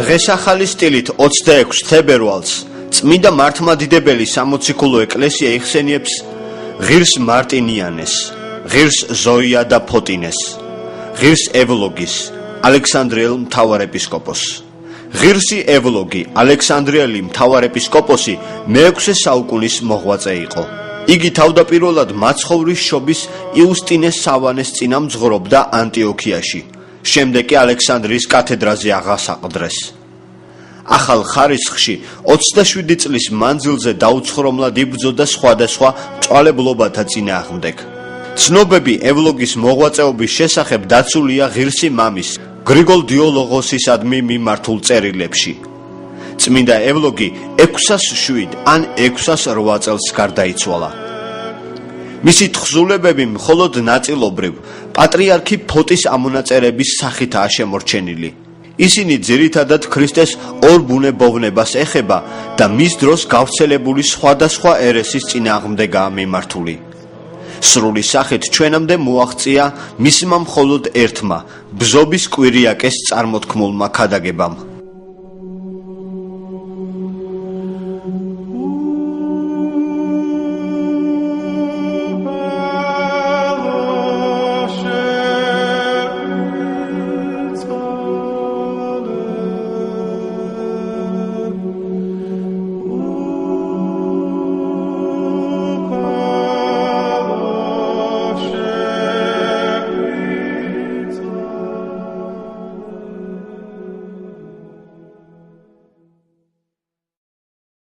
დღეს ახალი სტილით 26 თებერვალს წმინდა მართლმადიდებელი სამოციქულო ეკლესია იხსენიებს ღირს მარტინიანეს, ღირს ზოია და ფოტინეს, ღირს ევლოგის, ალექსანდრიელ მთავარეპისკოპოსს. ღირსი ევლოგი, ალექსანდრიელი მთავარეპისკოპოსი მე-6 საუკუნის მოღვაწე იყო. იგი თავდაპირველად მაცხოვრის შობის იუსტინეს სავანეს წინა მძღვრობდა ანტიოქიაში. შემდეგ კი ალექსანდრიის კათედრაზე აღასაყდრეს. ახალ ხარისხში 27 წლის მანძილზე დაუცხრომლად იბრძოდა სხვადასხვა მწვალებლობათა წინააღმდეგ. ცნობები ევლოგის მოღვაწეობის შესახებ დაცულია ღირსი მამის გრიგოლ დიოლოღოსისადმი მიმართულ წერილებში. წმინდა ევლოგი 607 ან 608 წელს გარდაიცვალა. მისი თხზულებები მხოლოდ ნაწილობრივ პატრიარქი ფოტის ამონაწერების სახითაა შემორჩენილი. ისინი ძირითადად ქრისტეს ორ ბუნებოვნებას ეხება და მის დროს გავრცელებული სხვადასხვა ერესის წინააღმდეგაა მიმართული. სრული სახით ჩვენამდე მოაღწია მისმა მხოლოდ ერთმა ბზობის კვირიაკეს წარმოთქმულმა ქადაგებამ.